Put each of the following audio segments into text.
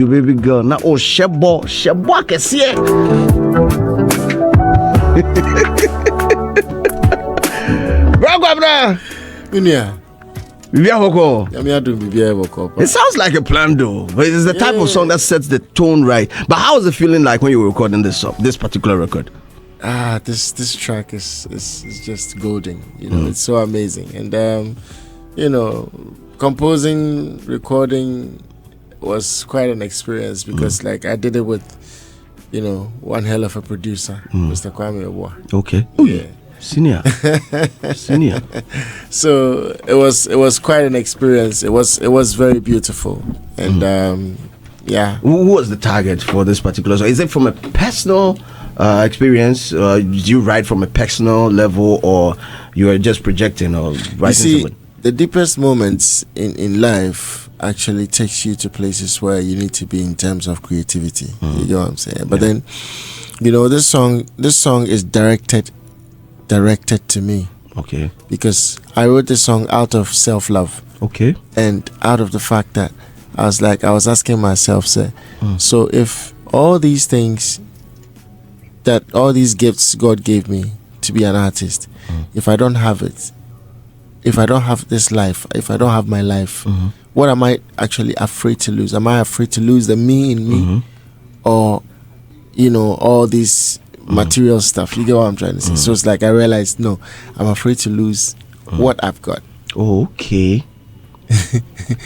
You baby girl. Now, oh, shebo I can see it. Kwabena. It sounds like a plan though, but it's the type of song that sets the tone right. But how was it feeling like when you were recording this particular record? This track is just golden. It's so amazing. And composing, recording was quite an experience because like I did it with one hell of a producer, Mr. Kwabena. Okay. Yeah. Senior. So it was quite an experience. It was very beautiful. And Who was the target for this particular song? Is it from a personal experience? Do you write from a personal level, or you are just projecting or writing? You see, the deepest moments in life actually takes you to places where you need to be in terms of creativity. You know what I'm saying? But then, this song is directed to me. Okay. Because I wrote this song out of self-love. Okay. And out of the fact that I was asking myself, so if all these things, all these gifts God gave me to be an artist, if I don't have it, if I don't have this life, if I don't have my life, what am I actually afraid to lose? Am I afraid to lose the me in me? Or, all these material stuff? You get what I'm trying to say? So it's like I realized, no, I'm afraid to lose what I've got. Okay.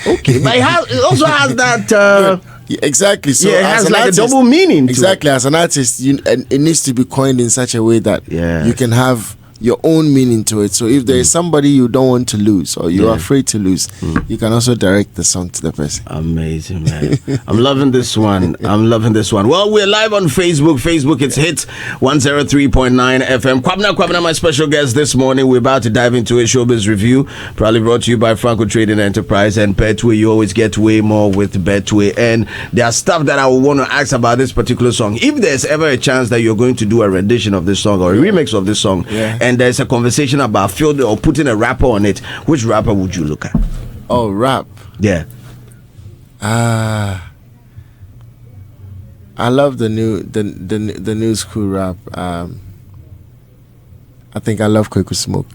Okay, but it also has that exactly. So it has like artist, a double meaning. Exactly, as an artist, it needs to be coined in such a way that you can have your own meaning to it. So if there is somebody you don't want to lose or you're afraid to lose, you can also direct the song to the person. Amazing, man. I'm loving this one. Well, we're live on Facebook. It's Hit 103.9 FM. Kwabena, my special guest this morning. We're about to dive into a showbiz review, probably brought to you by Franco Trading Enterprise and Betway. You always get way more with Betway. And there's stuff that I want to ask about this particular song. If there's ever a chance that you're going to do a rendition of this song or a remix of this song, and there's a conversation about field or putting a rapper on it, which rapper would you look at? Oh, rap. Yeah. I love the new school rap. I think I love Kweku Smoke.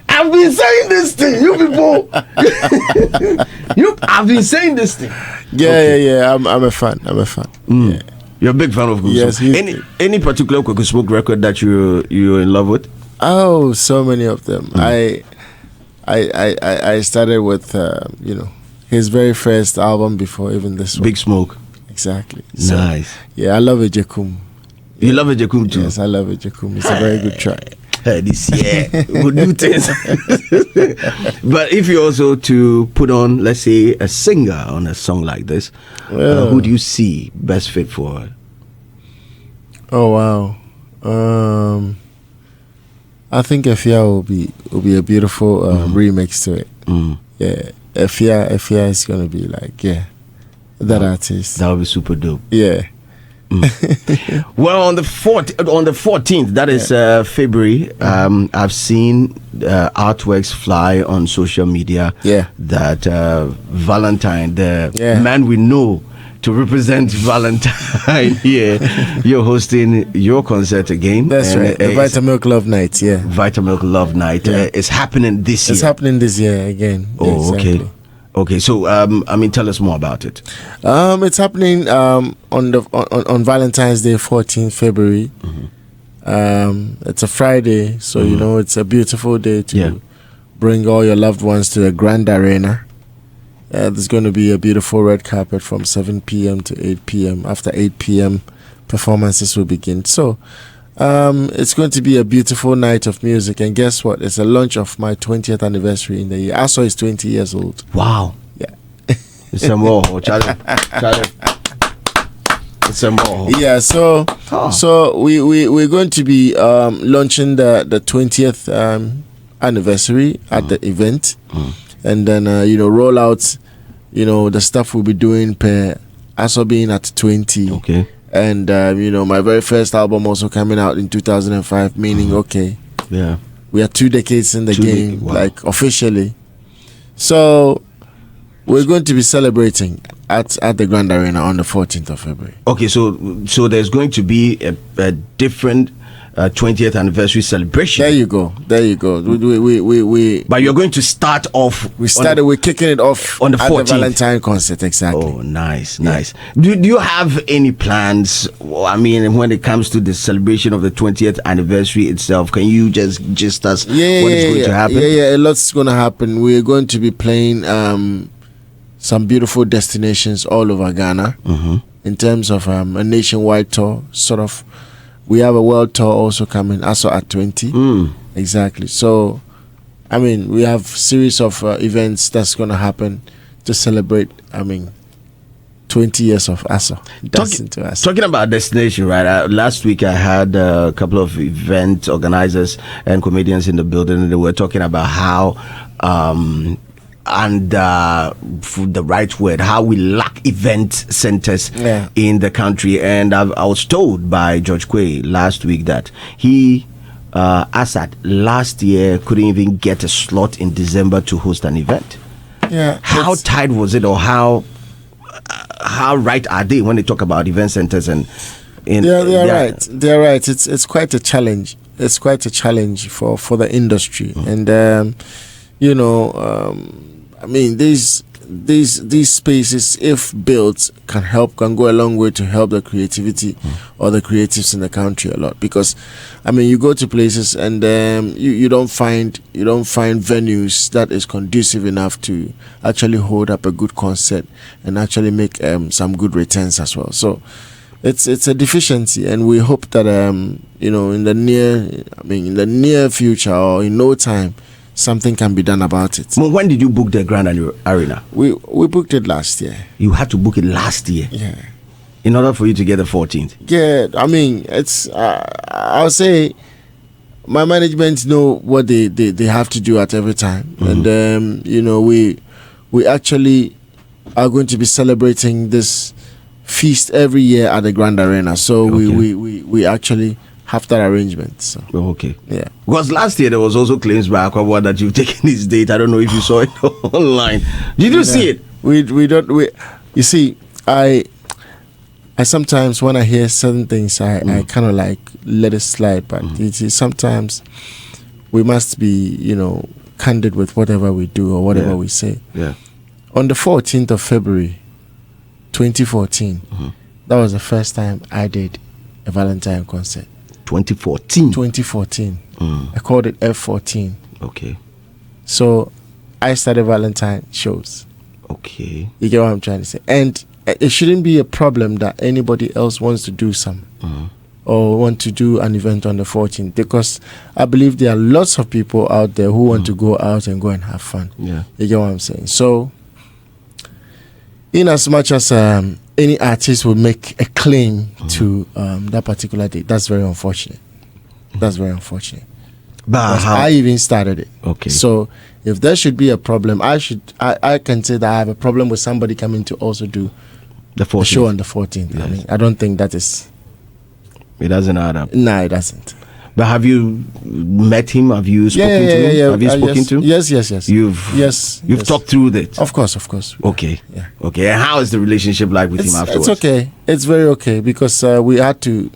I've been saying this thing, you people. I've been saying this thing. Yeah. I'm a fan. Yeah. You're a big fan of Kweku Smoke. Yes. Any particular Kweku Smoke record that you're in love with? Oh, so many of them. I started with his very first album before even this one. Big Smoke. Exactly. So, nice. Yeah, I love Ejekum. You love Ejekum too? Yes, I love Ejekum. It's a very good track. This year we'll do things. But if you also to put on, let's say, a singer on a song like this, who do you see best fit for it? Oh wow, I think Efia will be a beautiful remix to it. Yeah, Efia is gonna be like that artist. That would be super dope. Yeah. Well, on the 14th, that is February. I've seen artworks fly on social media. That Valentine, the man we know to represent Valentine here, you're hosting your concert again. That's right. The Vitamilk Love Night. Yeah. Vitamilk Love Night. It's happening this year. It's happening this year again. Oh, exactly. Okay, so tell us more about it. It's happening on Valentine's Day, 14th February. It's a Friday, so it's a beautiful day to bring all your loved ones to the Grand Arena. There's going to be a beautiful red carpet from 7 p.m. to 8 p.m. After 8 p.m., performances will begin. So it's going to be a beautiful night of music, and guess what? It's a launch of my 20th anniversary in the year. Aso is 20 years old. Wow. Yeah. It's a more, Charlie. It's a more. Yeah. So we're going to be launching the 20th anniversary at the event, and then roll out the stuff we'll be doing per Aso being at 20. Okay. And my very first album also coming out in 2005, meaning we are 2 decades in the game, like officially. So We're going to be celebrating at the Grand Arena on the 14th of February. Okay, so there's going to be a different 20th anniversary celebration. There you go. We but you're going to start off. We're kicking it off on the 14th. At the Valentine concert, exactly. Oh, nice. Do you have any plans? I mean, when it comes to the celebration of the 20th anniversary itself, can you just us what is going to happen? Yeah, a lot's going to happen. We're going to be playing some beautiful destinations all over Ghana in terms of a nationwide tour, sort of. We have a world tour also coming, also at 20. Exactly. So, I mean, we have series of events that's going to happen to celebrate, 20 years of ASO. Talking about destination, right? Last week I had a couple of event organizers and comedians in the building, and they were talking about how for the right word, how we lack event centers in the country. And I was told by George Quay last week that he, ASAT, last year couldn't even get a slot in December to host an event. Yeah. How tight was it, or how right are they when they talk about event centers? And they're right. They're right. It's quite a challenge. It's quite a challenge for the industry, and these spaces, if built, can go a long way to help the creativity or the creatives in the country a lot. Because you go to places and you don't find venues that is conducive enough to actually hold up a good concert and actually make some good returns as well. So it's a deficiency, and we hope that in the near future or in no time, something can be done about it. Well, when did you book the Grand Arena? We booked it last year. You had to book it last year? Yeah. In order for you to get the 14th? Yeah, it's I'll say my management know what they have to do at every time. And we actually are going to be celebrating this feast every year at the Grand Arena. So we actually have that arrangement. So. Okay. Yeah. Because last year there was also claims by Kwabena that you've taken his date. I don't know if you saw it online. Did you see it? You see, I sometimes when I hear certain things, I kind of like let it slide. But sometimes we must be, candid with whatever we do or whatever we say. Yeah. On the 14th of February, 2014, that was the first time I did a Valentine concert. 2014. I called it F14. Okay. So I started Valentine shows. Okay. You get what I'm trying to say? And it shouldn't be a problem that anybody else wants to do some or want to do an event on the 14th, because I believe there are lots of people out there who want to go out and go and have fun. Yeah. You get what I'm saying? So in as much as any artist will make a claim to that particular date, that's very unfortunate. That's very unfortunate. But I even started it. Okay. So if there should be a problem, I can say that I have a problem with somebody coming to also do the show on the 14th. Yes. I don't think that is. It doesn't add up. No, it doesn't. But have you met him? Have you spoken to him? Have you spoken to him? Yes. You've talked through it. Of course. Okay. Yeah. Okay. And how is the relationship like with him afterwards? It's okay. It's very okay, because we had to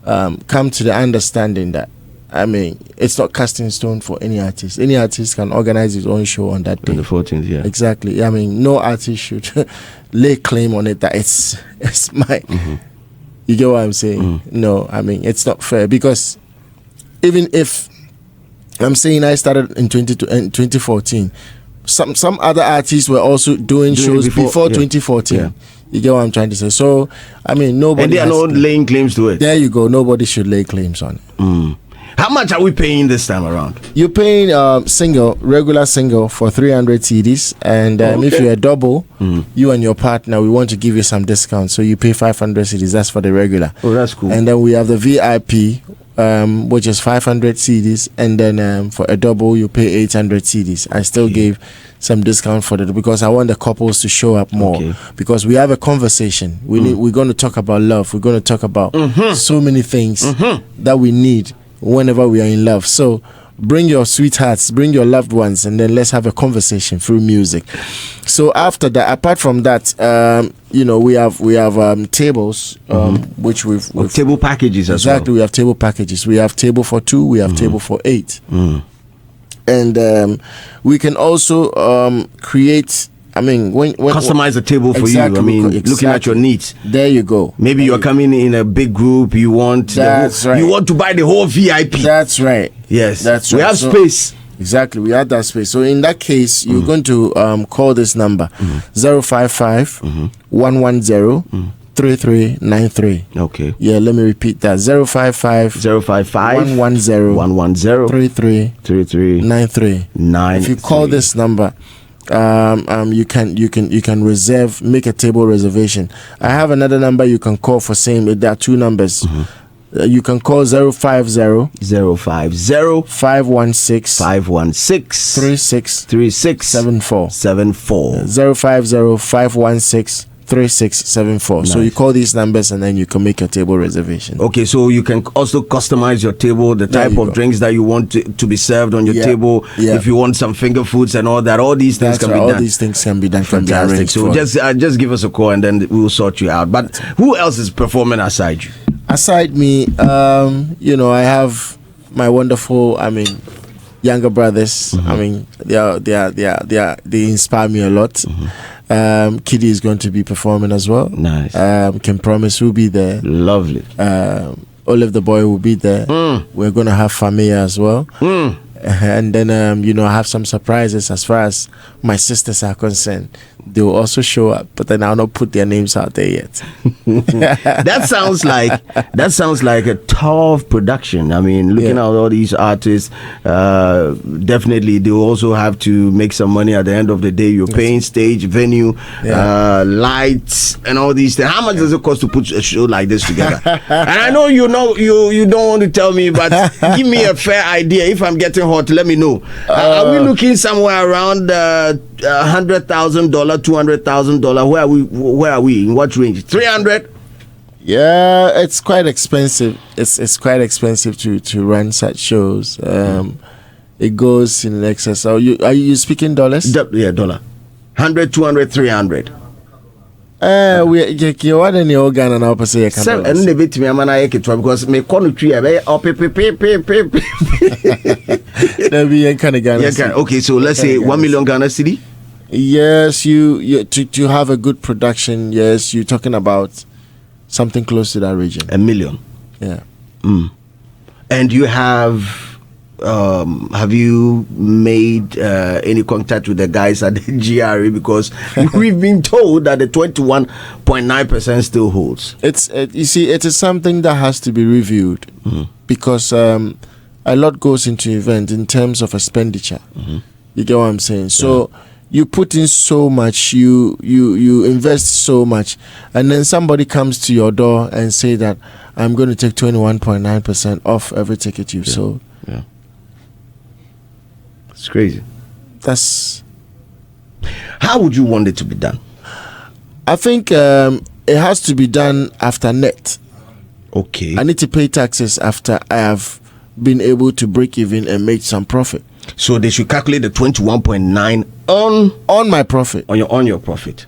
come to the understanding that it's not cast in stone for any artist. Any artist can organize his own show on that day. On the 14th, yeah. Exactly. No artist should lay claim on it that it's mine. You get what I'm saying? No, it's not fair, because even if I'm saying I started in 2014, some other artists were also doing shows before 2014. Yeah. You get what I'm trying to say? So, nobody. And they are not laying claims to it. There you go. Nobody should lay claims on it. How much are we paying this time around? You're paying regular single for 300 CDs, and if you're a double, you and your partner, we want to give you some discount, so you pay 500 CDs. That's for the regular. Oh, that's cool. And then we have the VIP, which is 500 CDs, and then for a double, you pay 800 CDs. I still gave some discount for that because I want the couples to show up more, because we have a conversation. We're going to talk about love. We're going to talk about so many things that we need whenever we are in love. So bring your sweethearts, bring your loved ones, and then let's have a conversation through music. So after that, apart from that, we have tables, which we've table packages as well. Exactly, we have table packages. We have table for 2, we have table for 8, and we can also create. When customize the table for you. Looking at your needs. There you go. Maybe you're coming in a big group. You want you want to buy the whole VIP. That's right. Yes, that's right. We have space. Exactly, we have that space. So in that case, you're going to call this number 055 110 3393. Okay. Yeah, let me repeat that. 055 110 3393. If you call this number, you can reserve, make a table reservation. I have another number you can call for same. There are 2 numbers. You can call 050 516 3674 050 516 3674. Nice. So you call these numbers and then you can make your table reservation. Okay, so you can also customize your table, the type of drinks that you want to be served on your table. If you want some finger foods and all that, all these things can be done. All these things can be done. Fantastic. So just give us a call and then we'll sort you out. But who else is performing aside you? Aside me, I have my wonderful, younger brothers. They inspire me a lot. Kiddy is going to be performing as well. Nice. Can promise we'll be there. Lovely. Olive the boy will be there. We're going to have Famia as well. And then I have some surprises as far as my sisters are concerned. They will also show up, but then I'll not put their names out there yet. That sounds like a tough production. Looking at all these artists, definitely they will also have to make some money at the end of the day. You're paying stage, venue, lights, and all these things. How much does it cost to put a show like this together? And I know you don't want to tell me, but give me a fair idea. If I'm getting hot, let me know. Are we looking somewhere around $100,000, $200,000? Where are we? In what range? 300? Yeah, it's quite expensive. It's quite expensive to run such shows. It goes in excess. Are you speaking dollars? Yeah, dollar. 100, 200, 300. We what in your Ghana now per se and the bit me amana because me corner tree up Okay, so let's say 1 million Ghana cedi. Yes, you to have a good production. Yes, you're talking about something close to that region. $1 million. Yeah. And you have you made any contact with the guys at the GRA, because we've been told that the 21.9% still holds? You see, it is something that has to be reviewed because a lot goes into event in terms of expenditure. You get what I'm saying? So you put in so much, you invest so much, and then somebody comes to your door and say that I'm going to take 21.9% off every ticket you've sold. Yeah. It's crazy. How would you want it to be done? I think it has to be done after net. Okay. I need to pay taxes after I have been able to break even and make some profit. So they should calculate the 21.9 on my profit. On your profit,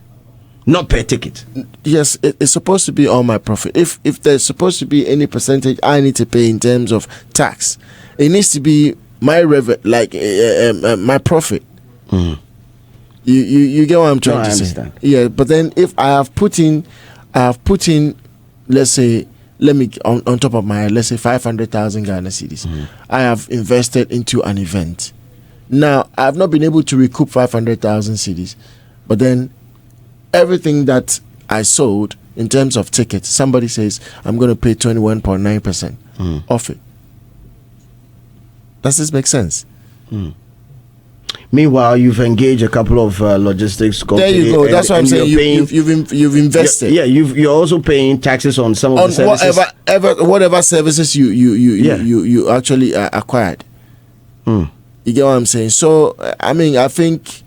not per ticket. Yes, it's supposed to be on my profit. If there's supposed to be any percentage I need to pay in terms of tax, it needs to be my my profit. You get what I'm trying to say? Understand. Yeah, but then if I have put in, let's say, on top of my, let's say 500,000 Ghana cedis, I have invested into an event. Now I have not been able to recoup 500,000 cedis, but then everything that I sold in terms of tickets, somebody says I'm going to pay 21.9% off it. Does this make sense? Meanwhile, you've engaged a couple of logistics companies. There you go. That's what I'm saying. You've invested. You're also paying taxes on some of the services. whatever services you actually acquired. You get what I'm saying? So I think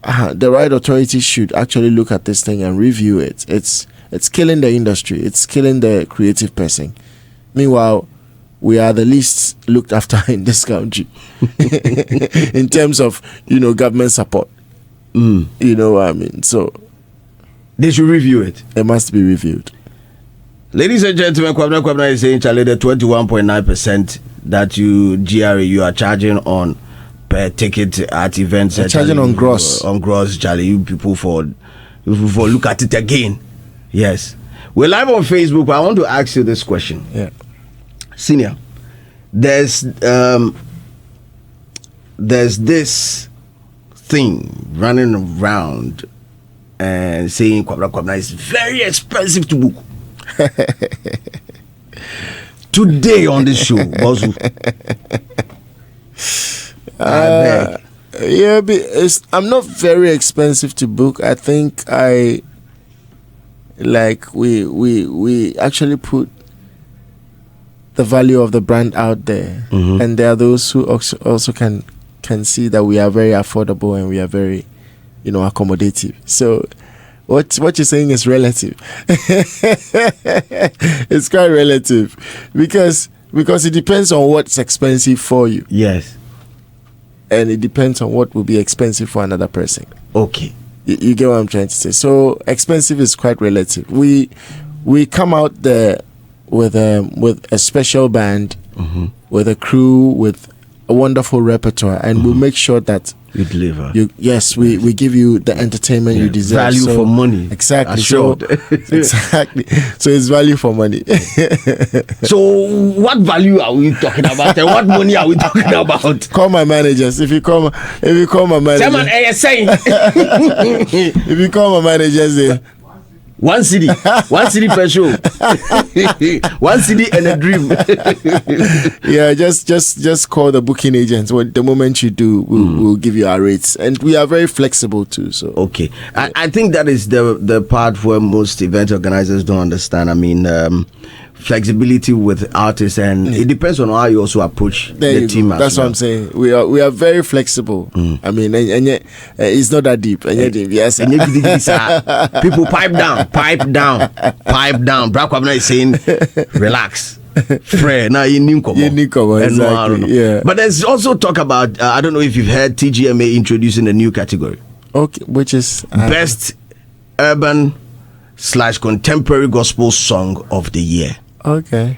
the right authorities should actually look at this thing and review it. It's killing the industry. It's killing the creative person. Meanwhile, we are the least looked after in this country in terms of, government support. You know what I mean? So they should review it. It must be reviewed. Ladies and gentlemen, Kwabena Kwabena is saying, Charlie, the 21.9% that you are charging on per ticket at events. Charging on gross. On gross, Charlie. You people for look at it again. Yes. We're live on Facebook, but I want to ask you this question. Yeah. Senior, there's this thing running around and saying Kwabena Kwabena is very expensive to book. Today on this show, Bozu. I'm not very expensive to book. I think we actually put the value of the brand out there, and there are those who also can see that we are very affordable and we are very, accommodative. So what you're saying is relative. It's quite relative because it depends on what's expensive for you. Yes. And it depends on what will be expensive for another person. Okay. You get what I'm trying to say. So expensive is quite relative. We come out there with a special band, with a crew, with a wonderful repertoire, and we'll make sure that you deliver. We give you the entertainment you deserve. Value for money. Exactly. Assured. Exactly. So it's value for money. So what value are we talking about, and what money are we talking about? Call my managers. If you call my manager, if you call my managers, one city per show. One city and a dream. Yeah, just call the booking agents. The moment you do, we'll give you our rates, and we are very flexible too. So okay, I think that is the part where most event organizers don't understand. I mean, flexibility with artists, and it depends on how you also approach the team. That's what I'm saying. We are very flexible. I mean, and yet it's not that deep. And yet, yes, people pipe down. Dr Bawumia is saying, relax. Now exactly. Yeah. But there's also talk about I don't know if you've heard TGMA introducing a new category. Okay, which is best urban / contemporary gospel song of the year. Okay.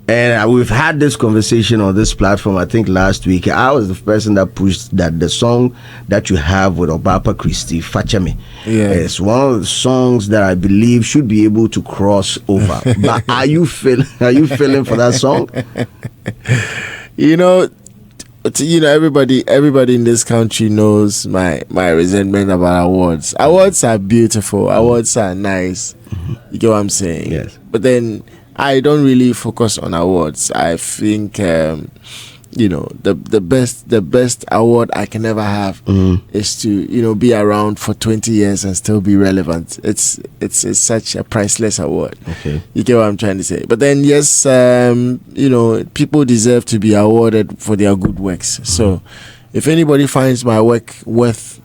And we've had this conversation on this platform, I think last week. I was the person that pushed that the song that you have with Obapa Christie, Fachame, is one of the songs that I believe should be able to cross over. But are you feeling for that song? Everybody in this country knows my resentment about awards. Awards are beautiful. Awards are nice. You get what I'm saying? Yes. But then I don't really focus on awards. I think the best award I can ever have is to be around for 20 years and still be relevant. It's such a priceless award. Okay. You get what I'm trying to say? But then yes, people deserve to be awarded for their good works. So if anybody finds my work worth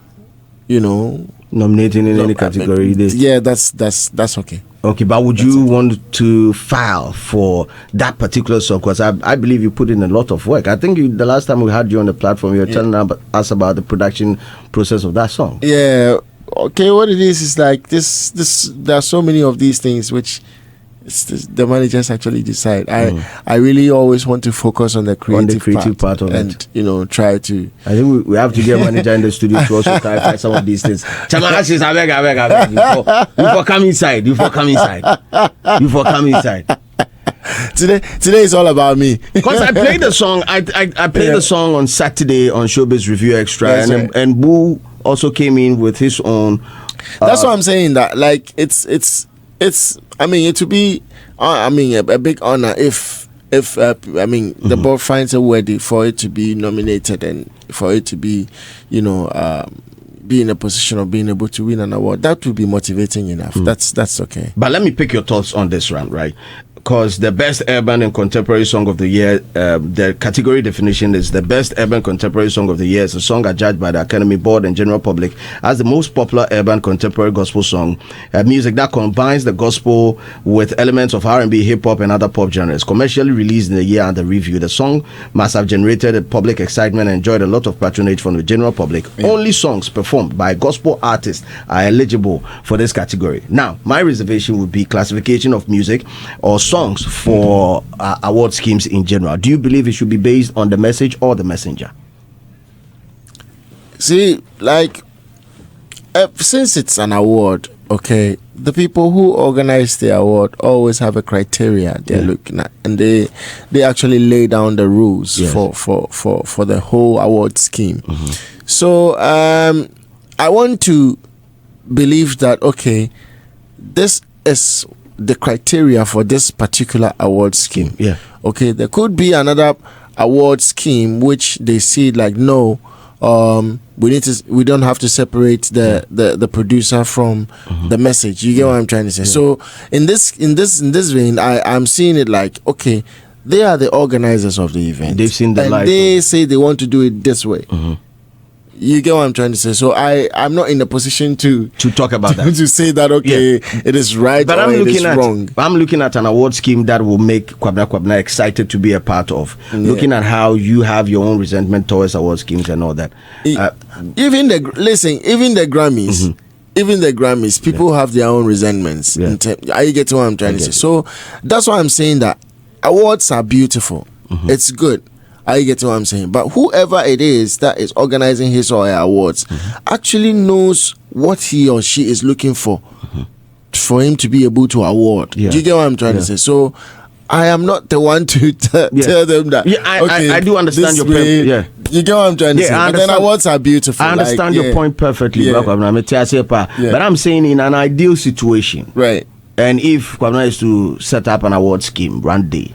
nominating in any category, that's okay. Okay, but would you want to file for that particular song? Because I believe you put in a lot of work. I think the last time we had you on the platform, you were telling us about the production process of that song. Yeah. Okay, what it is like this. There are so many of these things which the managers actually decide. I really always want to focus on the creative part of it, and try to. I think we have to get a manager in the studio to also clarify some of these things. Chama says, I beg. You for come inside. Today is all about me. Because I played the song. I played the song on Saturday on Showbiz Review Extra, and Boo also came in with his own. That's what I'm saying. That like it's. I mean, it would be. A big honor if the board finds a way for it to be nominated and for it to be, be in a position of being able to win an award. That would be motivating enough. That's okay. But let me pick your thoughts on this round, right? because the best urban and contemporary song of the year, the category definition is the best urban contemporary song of the year. It's a song adjudged by the Academy Board and general public as the most popular urban contemporary gospel song, music that combines the gospel with elements of R&B, hip-hop, and other pop genres. Commercially released in the year under review, the song must have generated a public excitement and enjoyed a lot of patronage from the general public. Yeah. Only songs performed by gospel artists are eligible for this category. Now, my reservation would be classification of music or songs for award schemes in general. Do you believe it should be based on the message or the messenger? See, like, since it's an award, okay, the people who organize the award always have a criteria they're looking at, and they actually lay down the rules for the whole award scheme. So I want to believe that, okay, this is the criteria for this particular award scheme. Yeah. Okay, there could be another award scheme which they see like, no, we don't have to separate the producer from the message. You get what I'm trying to say? Yeah. So in this vein, I'm seeing it like, okay, they are the organizers of the event. They've seen the light. They say they want to do it this way. You get what I'm trying to say? So I'm not in a position to talk about that. To say that, okay, it is right, but it is wrong. I'm looking at an award scheme that will make Kwabena Kwabena excited to be a part of. Looking at how you have your own resentment towards award schemes and all that. Even the Grammys. Even the Grammys, people have their own resentments. Are you getting what I'm trying to say? So that's why I'm saying that awards are beautiful. It's good. Are you getting what I'm saying? But whoever it is that is organizing his or her awards actually knows what he or she is looking for him to be able to award. Do you get what I'm trying to say? So I am not the one to tell them that. I do understand your point. You get what I'm trying to say? But then awards are beautiful. I understand your point perfectly. But I'm saying in an ideal situation, right? And if Kwabena is to set up an award scheme one day,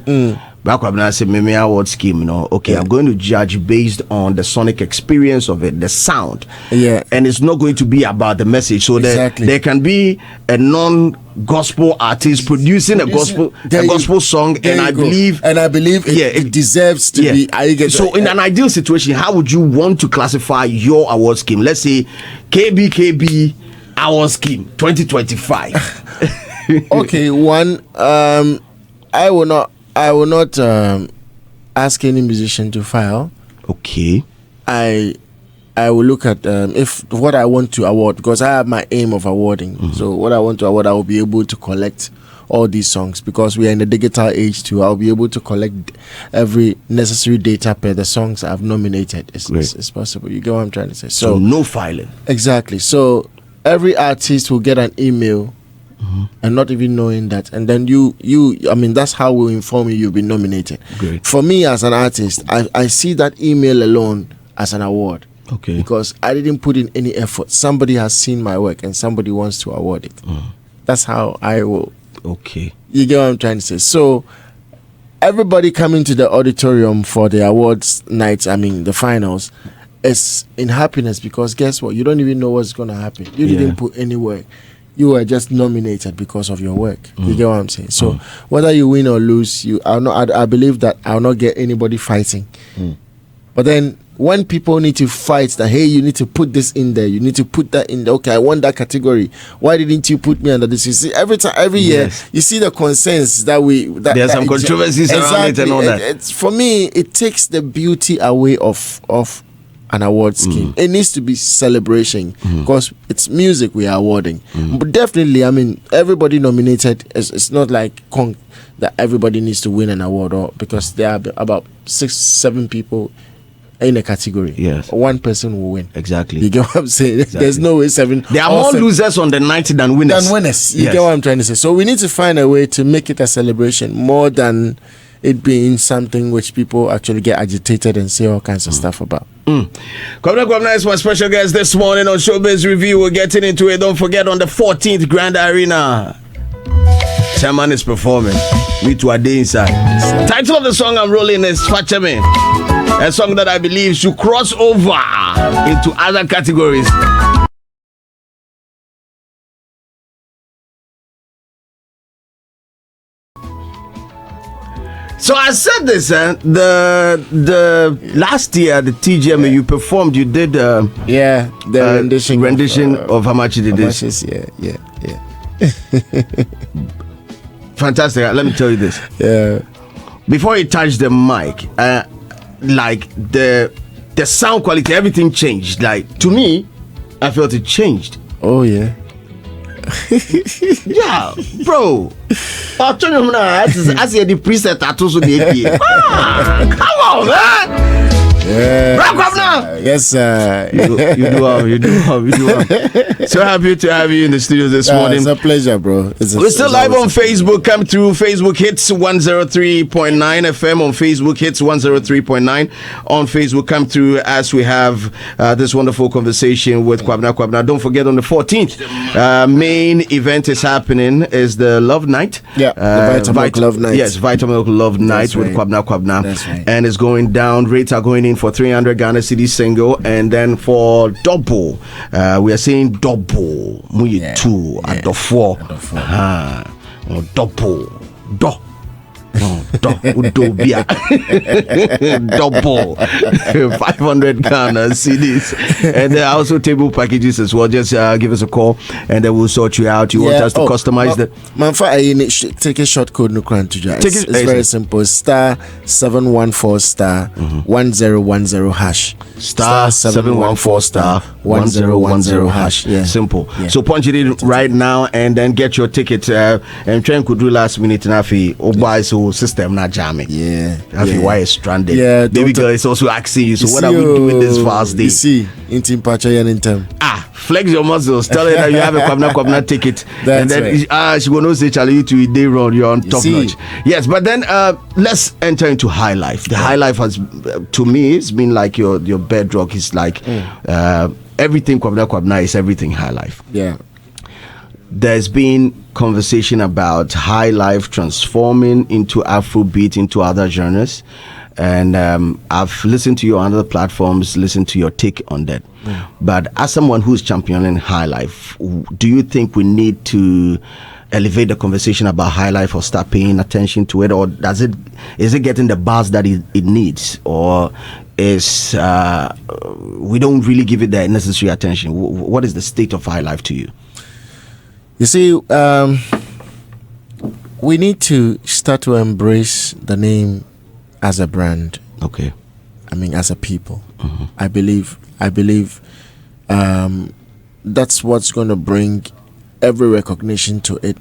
Kwabena say Meme award scheme, okay, I'm going to judge based on the sonic experience of it, the sound, and it's not going to be about the message. So there can be a non-gospel artist producing a gospel song, and I believe it deserves to be. So in an ideal situation, how would you want to classify your award scheme? Let's say KBKB award scheme 2025. Okay, one, I will not ask any musician to file. Okay. I will look at if what I want to award, because I have my aim of awarding. So what I want to award, I will be able to collect all these songs, because we are in the digital age too. I'll be able to collect every necessary data per the songs I've nominated. It's possible. You get what I'm trying to say? So no filing. Exactly. So every artist will get an email. And not even knowing that, and then that's how we'll inform you've been nominated. Great. For me as an artist, I see that email alone as an award. Okay. Because I didn't put in any effort. Somebody has seen my work and somebody wants to award it. That's how I will. Okay. You get what I'm trying to say? So everybody coming to the auditorium for the awards nights, the finals, is in happiness, because guess what? You don't even know what's going to happen. You didn't put any work. You were just nominated because of your work. You get what I'm saying? So whether you win or lose, I believe that I'll not get anybody fighting. But then when people need to fight that, hey, you need to put this in there, you need to put that in there. Okay, I want that category. Why didn't you put me under this? You see, every year, you see the concerns that there's some controversies around it and all that. It's, for me, it takes the beauty away of an award scheme. It needs to be celebration, because it's music we are awarding. But definitely, everybody nominated. It's not like that everybody needs to win an award, or because there are about 6-7 people in a category. Yes, one person will win. Exactly. You get what I'm saying? Exactly. There's no way 7. There are more losers on the night than winners. You get what I'm trying to say? So we need to find a way to make it a celebration more than it being something which people actually get agitated and say all kinds of stuff about. Kwabena Kwabena is my special guest this morning on Showbiz Review. We're getting into it. Don't forget, on the 14th Grand Arena, Chairman is performing. Me too, a day inside. Title of the song I'm rolling is Facheme, a song that I believe should cross over into other categories. So I said this, the last year the TGM you performed, you did the rendition of how much it is. Yeah. Fantastic. Let me tell you this. Yeah. Before you touch the mic, like the sound quality, everything changed. Like to me, I felt it changed. Oh yeah. Yeah, bro. I'll turn you now. As the preset tattoo so the APA. Come on, man. Yeah. Kwabena. Yes, sir. You do well. So happy to have you in the studio this morning. It's a pleasure, bro. We're still live on Facebook. Come through Facebook Hits 103.9 FM on Facebook Hits 103.9 on Facebook. Come through as we have this wonderful conversation with Kwabena Kwabena. Don't forget on the 14th, main event is happening is the Love Night. Yeah, the Vitamilk Love Night. Yes, Vitamilk Love Night with Kwabena Kwabena. That's right. And it's going down. Rates are going in for 300 Ghana cedi single, and then for double, we are saying double. Muyi 2 at the 4. Double. Double 500 Ghana CDs, and there are also table packages as well. Just give us a call and then we'll sort you out. You want us to customize the take a short code no crunch to it's very simple. Star 714 star 1010 hash. Star 714 star 1010 hash. Yeah. Simple. Yeah. So punch it in right now and then get your ticket. And train could do last minute nafi buy so system not jamming. Yeah. Why is stranded? Yeah. Baby girl is also asking you. So what are we doing this fast day? You see, in Team Pacha and in flex your muscles. Tell her that you have a Kwabena ticket. That's and then right. She will not say, Charlie, you to day run, you're on top notch. Yes, but then let's enter into Highlife. The Highlife has, to me, it's been like your bedrock. It's like everything Kwabena Kwabena is everything Highlife. Yeah. There's been conversation about Highlife transforming into Afrobeat, into other genres. And I've listened to you on other platforms, listened to your take on that. But as someone who's championing Highlife, do you think we need to elevate the conversation about Highlife or start paying attention to it, or is it getting the buzz that it needs, or is we don't really give it the necessary attention? What is the state of Highlife to you? You see, we need to start to embrace the name as a brand. Okay. I mean, as a people. I believe that's what's going to bring every recognition to it.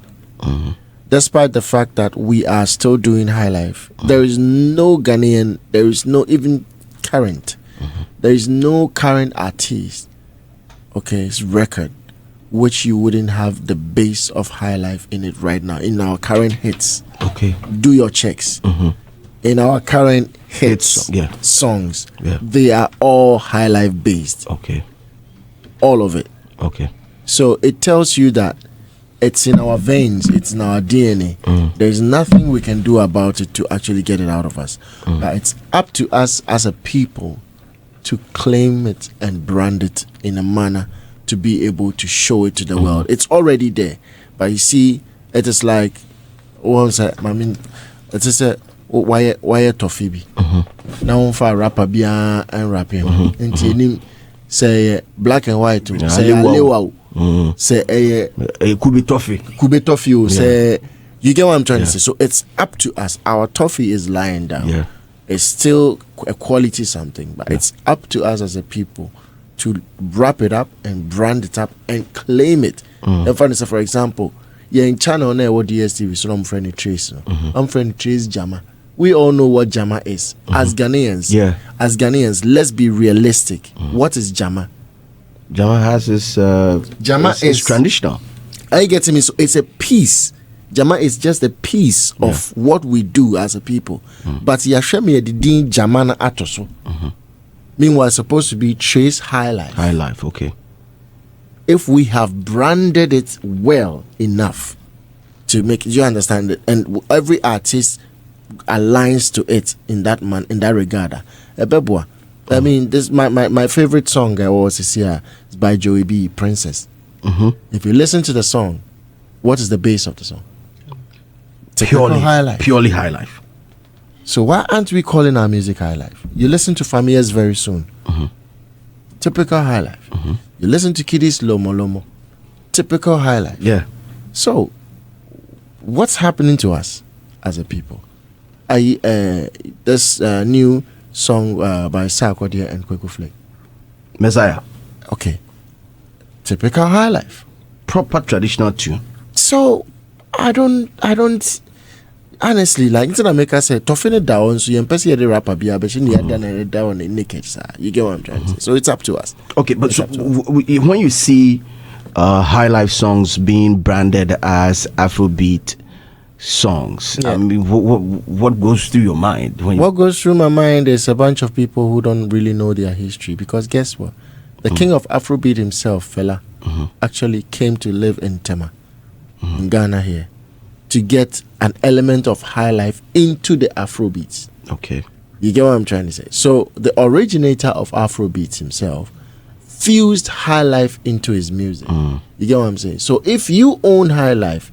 Despite the fact that we are still doing Highlife, there is no Ghanaian, there is no even current, there is no current artist, it's record, which you wouldn't have the base of Highlife in it right now, in our current hits. Okay. Do your checks. In our current hits, songs, they are all Highlife based. Okay. All of it. Okay. So it tells you that it's in our veins, it's in our DNA. There's nothing we can do about it to actually get it out of us. But it's up to us as a people to claim it and brand it in a manner to be able to show it to the world. It's already there. But you see, it is like, it is a why toffee be now for rapper be and rapping and say black and white say wow say could be toffee say you get what I'm trying to say. So it's up to us. Our toffee is lying down. It's still a quality something, but it's up to us as a people to wrap it up and brand it up and claim it. And for example, in China on what DSTV, so I'm friendly Trace. I'm friendly Trace Jama. We all know what Jama is. As Ghanaians, let's be realistic. What is Jama? Jama has this Jama is traditional. Are you getting me? So it's a piece. Jama is just a piece of what we do as a people. But Yashemi Edin Jama na atoso. Meanwhile, it's supposed to be Trace Highlife. Highlife, okay. If we have branded it well enough to make it, you understand it, and every artist aligns to it in that regard. I mean, this my favorite song I always hear is by Joey B, Princess. If you listen to the song, what is the base of the song? Purely Highlife. So why aren't we calling our music High Life? You listen to Famias very soon. Typical High Life. You listen to Kiddies Lomo Lomo. Typical High Life. Yeah. So what's happening to us as a people? This new song by Sarkodie and Kweku Flake. Messiah. Okay. Typical High Life. Proper traditional tune. So I don't honestly, like instead of make us say toughen it down so you empty the rapper be but you need done down in naked, sir. You get what I'm trying to say. So it's up to us. Okay, but so when you see High Life songs being branded as Afrobeat songs, I mean, what goes through your mind? What goes through my mind is a bunch of people who don't really know their history, because guess what? The king of Afrobeat himself, fella, actually came to live in Tema, in Ghana here, to get an element of High Life into the Afrobeats. Okay. You get what I'm trying to say? So the originator of Afrobeats himself fused High Life into his music. You get what I'm saying? So if you own High Life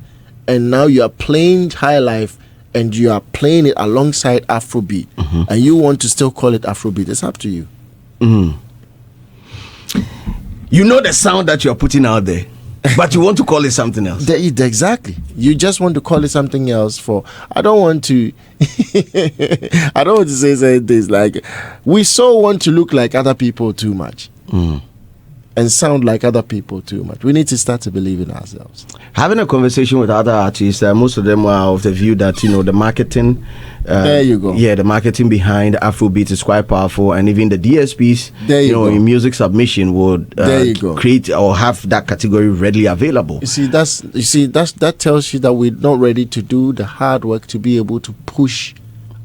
and now you are playing High Life and you are playing it alongside Afrobeat and you want to still call it Afrobeat, it's up to you. You know the sound that you're putting out there, but you want to call it something else. Exactly. You just want to call it something else for... I don't want to say this, like, we so want to look like other people too much. And sound like other people too much. We need to start to believe in ourselves. Having a conversation with other artists, most of them are of the view that, you know, the marketing... there you go. Yeah, the marketing behind Afrobeat is quite powerful, and even the DSPs, in music submission would create or have that category readily available. That tells you that we're not ready to do the hard work to be able to push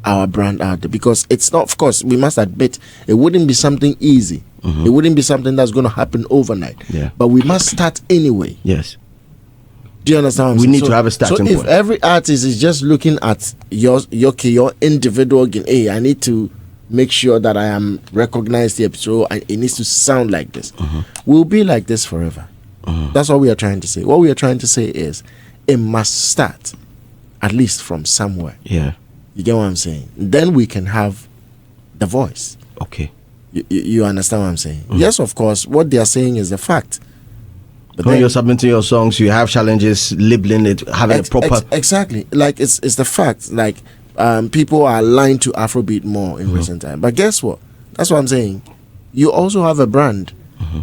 our brand out there, because it's not, of course, we must admit, it wouldn't be something easy. It wouldn't be something that's going to happen overnight. But we must start anyway. Yes. Do you understand what I'm saying? We need to have a starting point. So if every artist is just looking at your individual gain, hey, I need to make sure that I am recognized here, so it needs to sound like this. We'll be like this forever. That's what we are trying to say. What we are trying to say is it must start at least from somewhere. Yeah. You get what I'm saying? Then we can have the voice. Okay. You understand what I'm saying? Yes, of course, what they are saying is a fact. But when you're submitting your songs, you have challenges labeling it, having a proper... Exactly. Like, it's the fact. Like, people are aligned to Afrobeat more in recent time. But guess what? That's what I'm saying. You also have a brand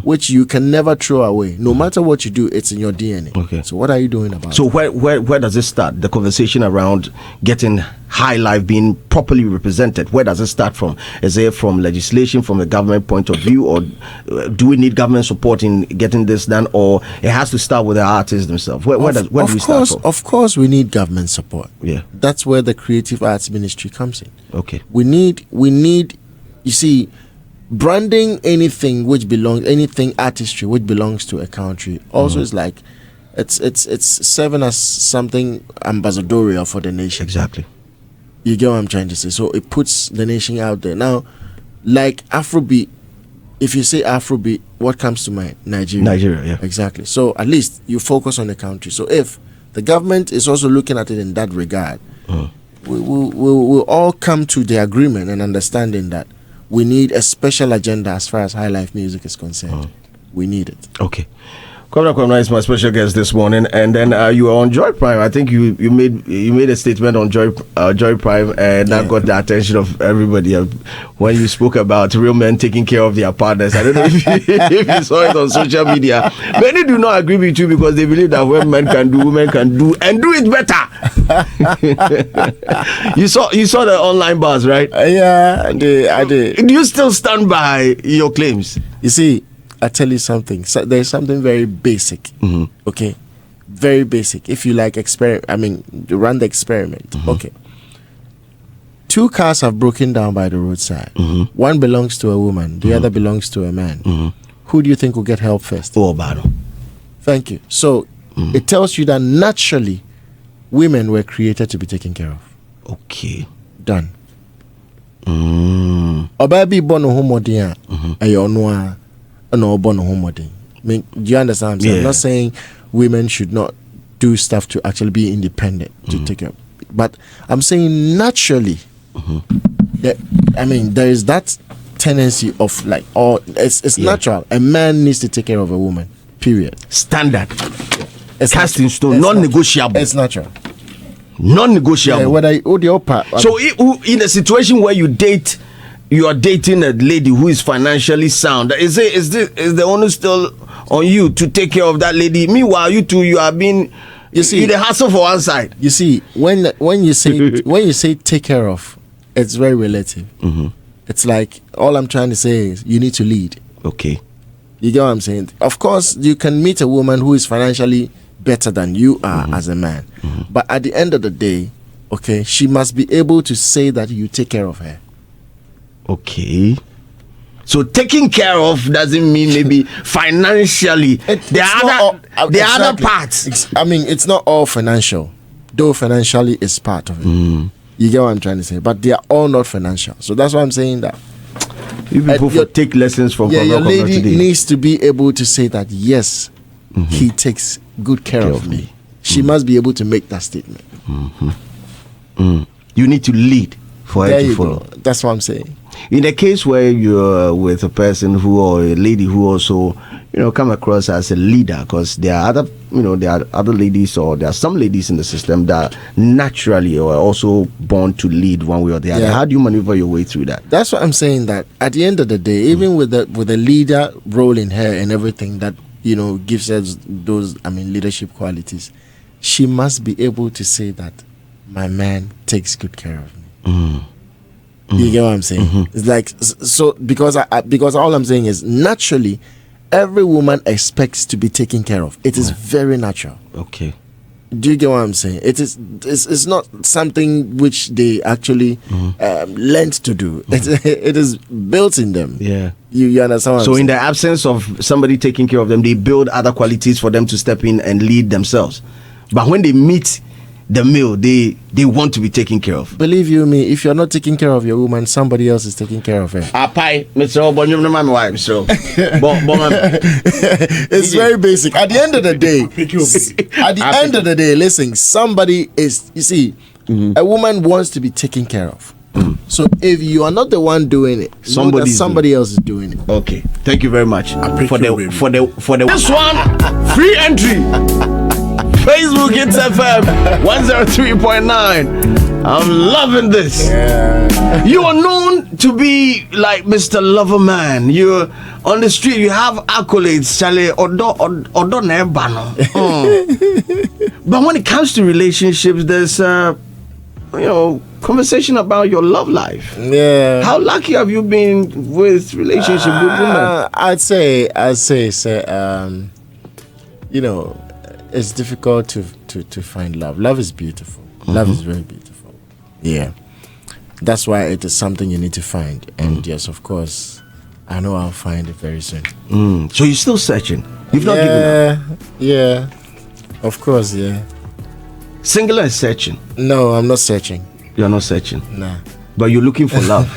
which you can never throw away. No matter what you do, it's in your DNA. Okay. So what are you doing about it? So where does it start? The conversation around getting High Life being properly represented, where does it start from? Is it from legislation, from the government point of view, or do we need government support in getting this done, or it has to start with the artists themselves? Where do we start from? Of course we need government support. Yeah. That's where the Creative Arts Ministry comes in. Okay. We need, you see, branding anything artistry which belongs to a country also is like it's serving as something ambassadorial for the nation. Exactly. You get what I'm trying to say? So it puts the nation out there. Now, like Afrobeat, if you say Afrobeat, what comes to mind? Nigeria, yeah. Exactly. So at least you focus on the country. So if the government is also looking at it in that regard, we'll all come to the agreement and understanding that we need a special agenda as far as High Life music is concerned. We need it. Okay. Kwabena Kwabena is my special guest this morning, and then you are on Joy Prime. I think you made a statement on Joy Prime, and that got the attention of everybody when you spoke about real men taking care of their partners. I don't know if you saw it on social media. Many do not agree with you because they believe that when men can do, women can do, and do it better. You saw the online bars, right? Yeah, I did. Do you still stand by your claims? You see, I tell you something. So there's something very basic. Okay, very basic. If you like run the experiment. Okay, 2 cars have broken down by the roadside. One belongs to a woman. The other belongs to a man. Who do you think will get help first? Oh, Bano. Thank you. So it tells you that naturally, women were created to be taken care of. Okay. Done. Obabi bono homodia. Ayonwa. No bono homodia. I mean, do you understand what I'm saying? I'm not saying women should not do stuff to actually be independent to take care. But I'm saying naturally, I mean, there is that tendency of like, it's natural. A man needs to take care of a woman. Period. Standard. It's Cast in stone. Non-negotiable. It's natural. Non-negotiable. Yeah, whether you so in a situation where you are dating a lady who is financially sound, is the onus still on you to take care of that lady? Meanwhile, you are being, you see, the hassle for one side. You see, when you say take care of, it's very relative. It's like, all I'm trying to say is you need to lead. Okay. You get what I'm saying? Of course, you can meet a woman who is financially better than you are as a man. But at the end of the day, okay, she must be able to say that you take care of her. Okay. So taking care of doesn't mean maybe financially. There are other parts. I mean, it's not all financial, though financially is part of it. You get what I'm trying to say? But they are all not financial. So that's why I'm saying that. You people take lessons from your lady today. Needs to be able to say that, yes, he takes good care of me. She must be able to make that statement. You need to lead for her to follow. That's what I'm saying. In a case where you're with a person or a lady who also, come across as a leader, because there are other ladies, or there are some ladies in the system that naturally are also born to lead one way or the other. How do you maneuver your way through that? That's what I'm saying, that at the end of the day, even with the leader role in her and everything that, gives us those, leadership qualities, she must be able to say that my man takes good care of me. You get what I'm saying? It's like, so because all I'm saying is, naturally every woman expects to be taken care of. It is very natural. Okay. Do you get what I'm saying? It's not something which they actually learned to do. It is built in them. Yeah. You understand what I'm saying? So in the absence of somebody taking care of them, they build other qualities for them to step in and lead themselves. But when they meet the male, they want to be taken care of. Believe you me, if you're not taking care of your woman, somebody else is taking care of her. It's very basic. At the end of the day, listen, somebody is, you see, a woman wants to be taken care of. So if you are not the one doing it, somebody else is doing it. Okay, thank you very much for the this one free entry. Facebook Hits FM 103.9. I'm loving this. Yeah. You are known to be like Mr. Lover Man. You're on the street, you have accolades, Charlie. But when it comes to relationships, there's conversation about your love life. Yeah. How lucky have you been with relationship with women? I'd say, it's difficult to find love. Love is beautiful. Love is very beautiful. Yeah. That's why it is something you need to find. And yes, of course, I know I'll find it very soon. So you're still searching? You've not given up? Yeah. Of course, yeah. Single and searching? No, I'm not searching. You're not searching? Nah. But you're looking for love.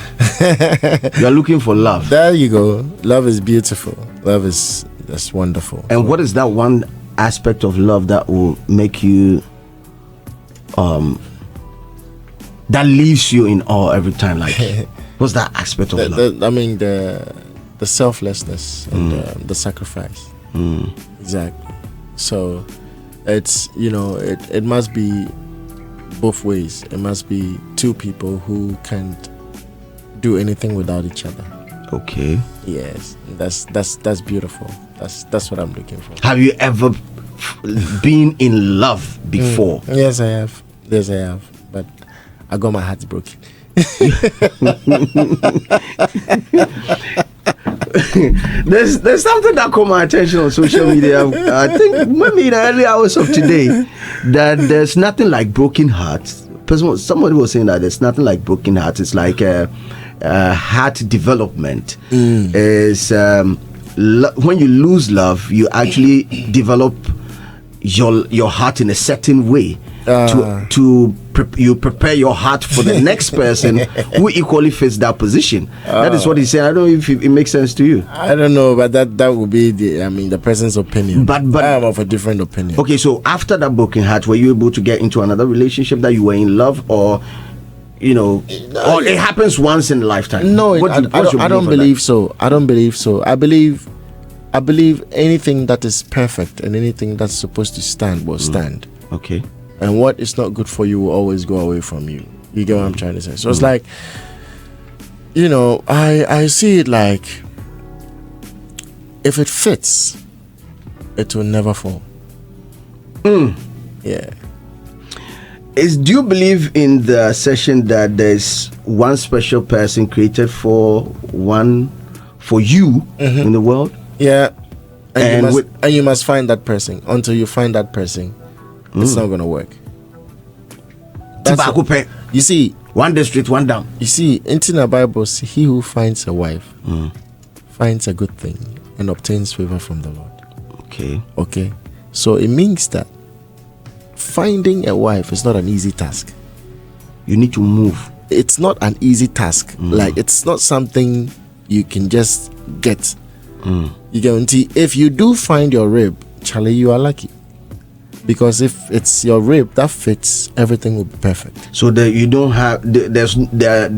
You're looking for love. There you go. Love is beautiful. That's wonderful. And what is that one aspect of love that will make you that leaves you in awe every time? Like, what's that aspect of love? The selflessness and the sacrifice. Exactly. So it's it must be both ways. It must be two people who can't do anything without each other. Okay. Yes, that's beautiful. That's what I'm looking for. Have you ever been in love before? Yes, I have. But I got my heart broken. There's something that caught my attention on social media. I think maybe in the early hours of today, that there's nothing like broken hearts. Somebody was saying that there's nothing like broken hearts. It's like heart development. Is when you lose love, you actually develop your heart in a certain way you prepare your heart for the next person who equally fits that position. That is what he's saying. I don't know if it makes sense to you. I don't know, but that would be the person's opinion. But I am of a different opinion. Okay, so after that broken heart, were you able to get into another relationship that you were in love, or you know, or it happens once in a lifetime? No, I don't believe so. I don't believe so. I believe anything that is perfect and anything that's supposed to stand will stand. Okay. And what is not good for you will always go away from you. You get what I'm trying to say? So it's like, you know, I see it like, if it fits, it will never fall. Yeah. Do you believe in the session that there's one special person created for you in the world? Yeah. And you must find that person. Until you find that person, it's not gonna work. You see, one district, one down. You see, in the Bible, he who finds a wife finds a good thing and obtains favor from the Lord. Okay. So it means that finding a wife is not an easy task. You need to move. It's not an easy task. Like, it's not something you can just get. You guarantee if you do find your rib, Charlie, you are lucky. Because if it's your rib that fits, everything will be perfect. So that you don't have there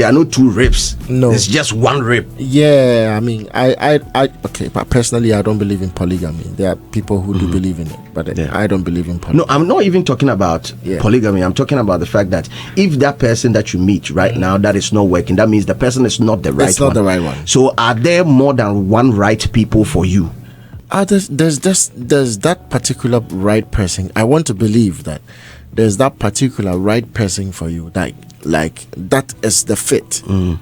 are no two ribs. No, it's just one rib. Yeah, I mean, I okay, but personally, I don't believe in polygamy. There are people who do believe in it, but I don't believe in polygamy. No, I'm not even talking about polygamy. I'm talking about the fact that if that person that you meet right now that is not working, that means the person is not the right one. It's not the right one. So are there more than one right people for you? There's that particular right person. I want to believe that there's that particular right person for you. Like that is the fit. You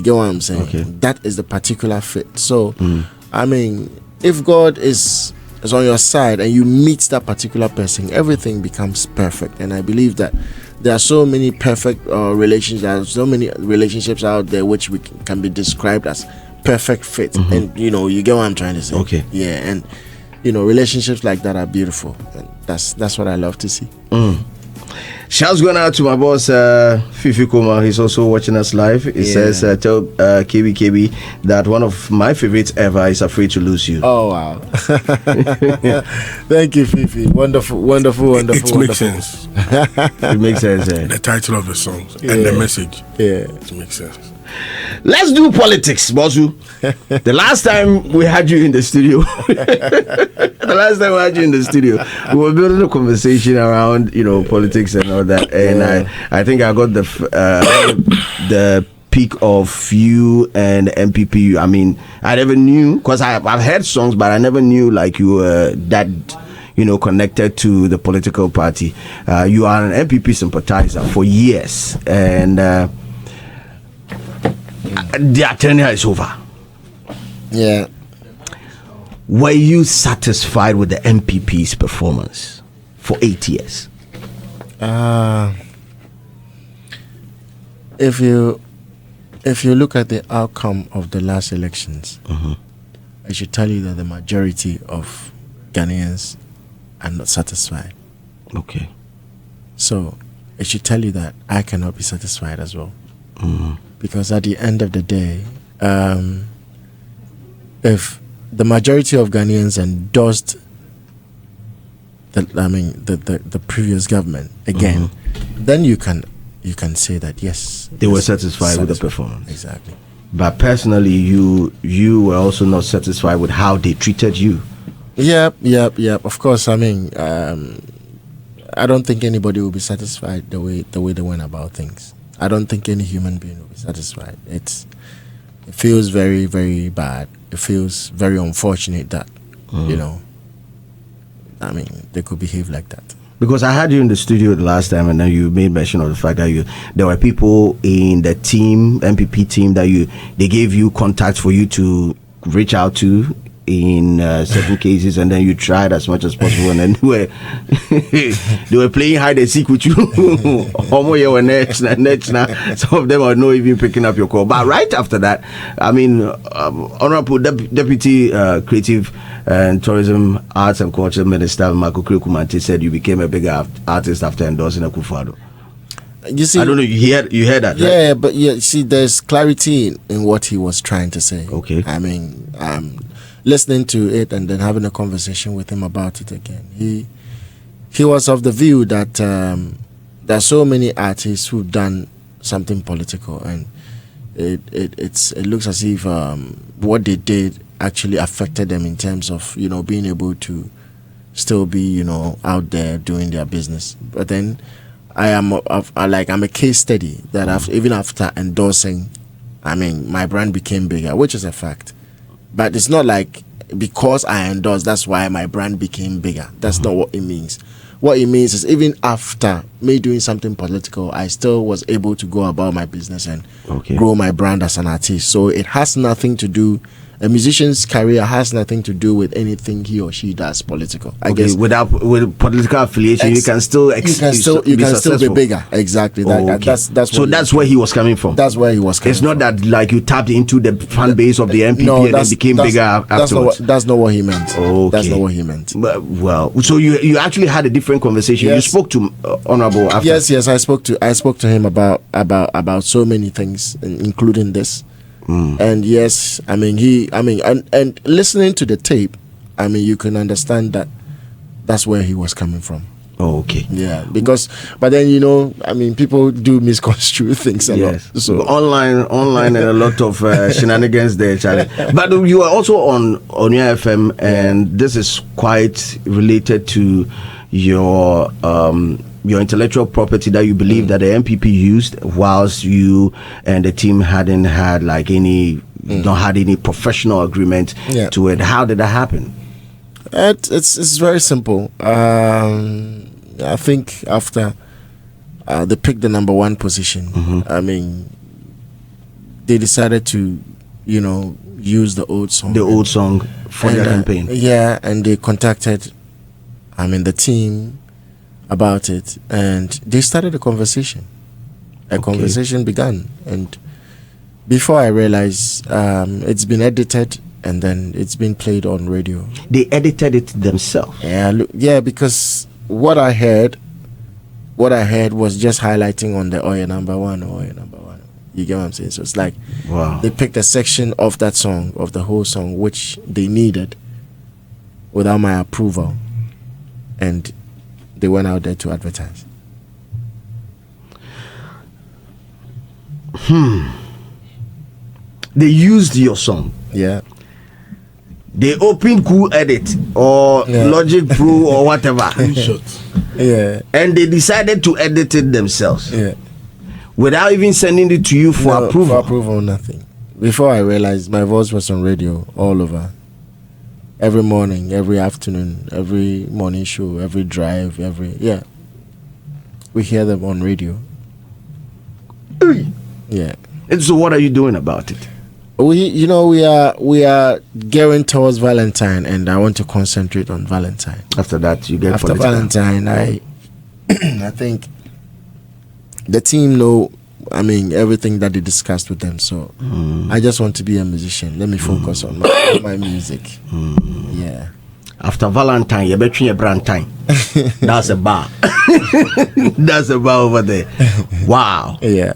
get what I'm saying? Okay. That is the particular fit. So, I mean, if God is on your side and you meet that particular person, everything becomes perfect. And I believe that there are so many perfect relationships. There are so many relationships out there which we can be described as perfect fit. And you know, you get what I'm trying to say. Okay. Yeah, and you know, relationships like that are beautiful, and that's what I love to see. Shouts going out to my boss Fifi Kuma. He's also watching us live. He says tell KB that one of my favorites ever is Afraid to Lose You. Oh wow. Thank you, Fifi. Wonderful. It makes sense. It makes sense. The title of the song and the message. Yeah, it makes sense. Let's do politics, Bozu. The last time we had you in the studio, we were building a conversation around, you know, politics and all that. And I think I got the peak of you and NPP. I mean, I never knew, because I've heard songs, but I never knew like you were that, you know, connected to the political party. You are an NPP sympathizer for years, and their tenure is over. Yeah. Were you satisfied with the NPP's performance for 8 years? If you look at the outcome of the last elections, I should tell you that the majority of Ghanaians are not satisfied. Okay. So I should tell you that I cannot be satisfied as well. Because at the end of the day, if the majority of Ghanaians endorsed the previous government again, then you can say that yes, they were satisfied with the performance. Exactly. But personally, you were also not satisfied with how they treated you. Yep. Of course, I mean, I don't think anybody will be satisfied the way they went about things. I don't think any human being will be satisfied. It feels very, very bad. It feels very unfortunate that, you know, I mean, they could behave like that. Because I had you in the studio the last time, and then you made mention of the fact that there were people in the team, NPP team, that they gave you contacts for you to reach out to in certain cases, and then you tried as much as possible, and then they were playing hide and seek with you. Some of them are not even picking up your call. But right after that, I mean, Honorable Deputy Creative and Tourism, Arts and Culture Minister Marco Kumante said you became a big artist after endorsing Akufo-Addo. You see, I don't know. You heard that, yeah, right? But yeah, see, there's clarity in what he was trying to say. Okay. I mean, listening to it and then having a conversation with him about it again, he was of the view that there are so many artists who've done something political, and it looks as if what they did actually affected them in terms of being able to still be out there doing their business. But then I'm a case study that even after endorsing, my brand became bigger, which is a fact. But it's not like because I endorsed, that's why my brand became bigger. That's not what it means. What it means is even after me doing something political, I still was able to go about my business and grow my brand as an artist. So it has nothing to do. A musician's career has nothing to do with anything he or she does political. I guess with political affiliation, you can still be bigger. Exactly. That's where he was coming from. That's where he was coming from. It's not that like you tapped into the fan base of the NPP and then became bigger afterwards. That's not what he meant. Okay. That's not what he meant. Well, so you actually had a different conversation. Yes. You spoke to Honorable after. Yes. I spoke to him about so many things, including this. And yes, and listening to the tape, you can understand that that's where he was coming from. Oh, okay. Yeah, but then people do misconstrue things a lot. So online and a lot of shenanigans there, Charlie. But you are also on your FM, and this is quite related to your intellectual property that you believe that the NPP used whilst you and the team hadn't had not had any professional agreement to it. How did that happen? It's very simple. I think after they picked the number one position, they decided to use the old song for their campaign. And they contacted the team about it, and they started a conversation. Conversation began, and before I realized, it's been edited and then it's been played on radio. They edited it themselves. Yeah, because what I heard was just highlighting on the Oya number one. You get what I'm saying? So it's like, wow, they picked a section of that song, of the whole song, which they needed without my approval, and they went out there to advertise. They used your song. Yeah. They opened Cool Edit or Logic Pro or whatever. Yeah. And they decided to edit it themselves. Yeah. Without even sending it to you for approval. For approval, nothing. Before I realized, my voice was on radio all over. Every morning, every afternoon, every morning show, every drive, we hear them on radio. Yeah. And so what are you doing about it? We are gearing towards Valentine, and I want to concentrate on Valentine. After that, you get after political. Valentine. I think the team know. Everything that they discussed with them. So I just want to be a musician. Let me focus on my music. Yeah. After Valentine, you're between your brand time. That's a bar. That's a bar over there. Wow. Yeah.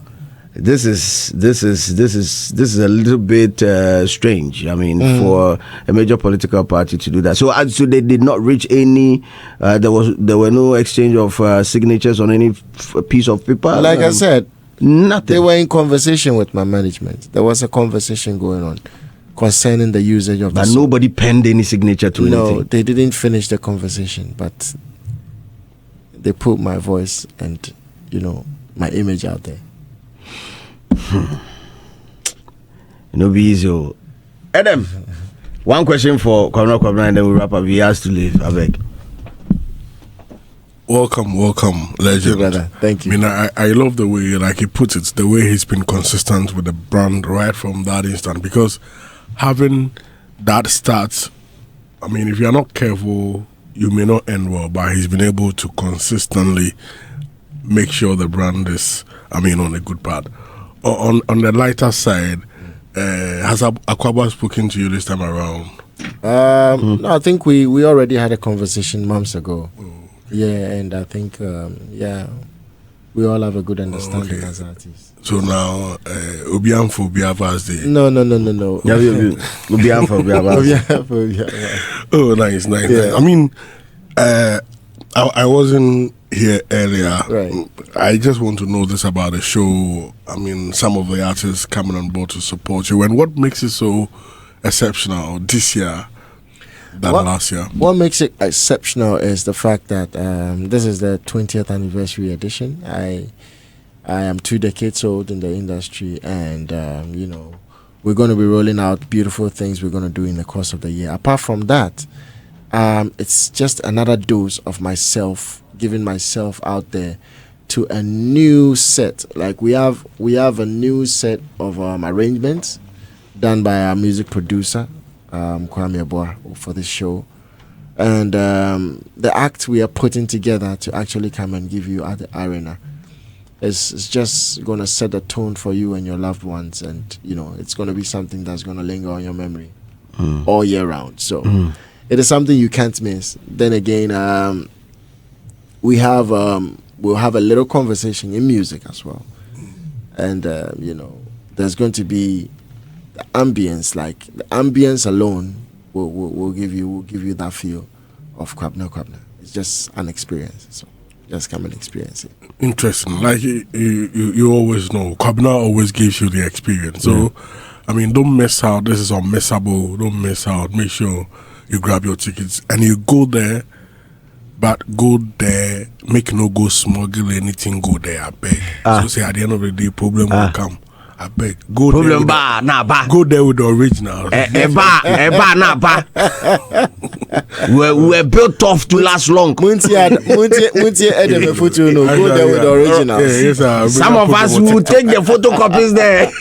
This is a little bit strange. For a major political party to do that. So they did not reach any. There were no exchange of signatures on any piece of paper. Like I said, nothing. They were in conversation with my management. There was a conversation going on concerning the usage of. But nobody penned any signature to anything. No, they didn't finish the conversation, but they put my voice and my image out there. Be easy. Adam, one question for Kwabena Kwabena and then we wrap up. He has to leave. I beg. Welcome, legend. Thank you, brother. Thank you. I love the way he puts it, the way he's been consistent with the brand right from that instant. Because having that start, if you're not careful, you may not end well. But he's been able to consistently make sure the brand is, on a good path. On the lighter side, has Akwaba spoken to you this time around? No, I think we already had a conversation months ago. Yeah, and I think we all have a good understanding as artists. So now, Obianfo Biava's day. No. Obianfo Biava's. Oh, nice. Yeah. Nice. I wasn't here earlier. Right. I just want to know this about the show. I mean, some of the artists coming on board to support you. And what makes it so exceptional this year than last year? What makes it exceptional is the fact that this is the 20th anniversary edition. I am 2 decades old in the industry, and you know, we're going to be rolling out beautiful things we're going to do in the course of the year. Apart from that, it's just another dose of myself, giving myself out there to a new set. Like we have a new set of arrangements done by our music producer, Kwabena Kwabena, for this show. And the act we are putting together to actually come and give you at the arena is just going to set a tone for you and your loved ones. And, you know, it's going to be something that's going to linger on your memory all year round. So it is something you can't miss. Then again, we'll have a little conversation in music as well. And, you know, there's going to be the ambience. Like the ambience alone will give you that feel of Kwabena Kwabena. It's just an experience. So just come and experience it. Interesting. Like you always know, Kwabena always gives you the experience. So, I mean, don't miss out. This is unmissable. Don't miss out. Make sure you grab your tickets and you go there. But go there, make no go smuggle anything, go there, I beg. So say at the end of the day, problem will come. I beg. Go Problem there. Go there with the original. We're built off to last long. Go there with the originals. Some of us will take the photocopies there.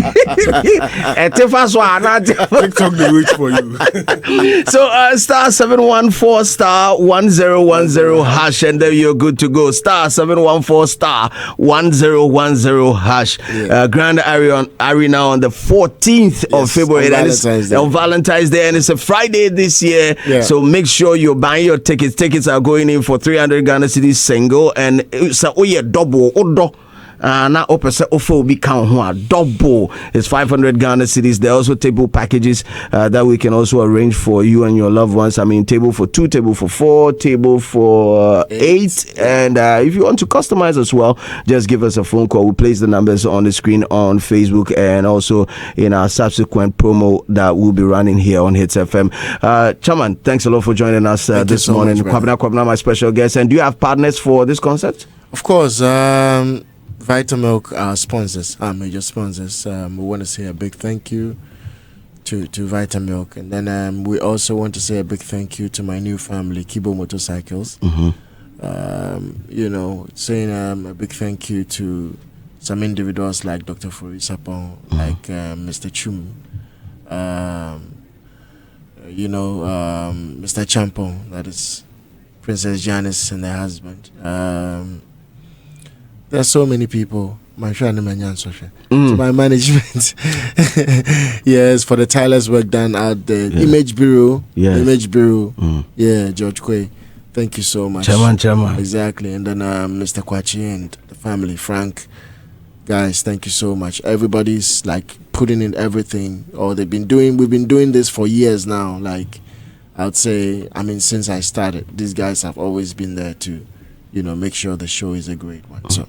TikTok the wait for you. So star 714 star 1010 hash, and then you're good to go. Star 714 star 1010 hash. Grand Arena on the 14th of February. On Valentine's Day, and it's a Friday this year. So make sure you're buying your tickets. Tickets are going in for 300 Ghana cedis single, and it's a double. Now offer be count double. It's 500 Ghana cedis. There are also table packages that we can also arrange for you and your loved ones. I mean, table for 2, table for 4, table for 8. And if you want to customize as well, just give us a phone call. We'll place the numbers on the screen on Facebook and also in our subsequent promo that we'll be running here on Hits FM. Chairman, thanks a lot for joining us this morning. Kwabena Kwabena, my special guest. And do you have partners for this concert? Of course. Vitamilk, our sponsors, our major sponsors. We want to say a big thank you to Vitamilk, and then we also want to say a big thank you to my new family, Kibo Motorcycles. You know, saying a big thank you to some individuals like Dr. Sapon, like Mr. Chum, you know, Mr. Champon, that is Princess Janice and their husband. There are so many people. To my management. Yes, for the tireless work done at the Image Bureau. Image Bureau. Yeah, George Quay. Thank you so much. Chairman. Exactly. And then Mr. Kwachi and the family, Frank. Guys, thank you so much. Everybody's like putting in everything. We've been doing this for years now. Like, I would say, I mean, since I started, these guys have always been there to, you know, make sure the show is a great one. So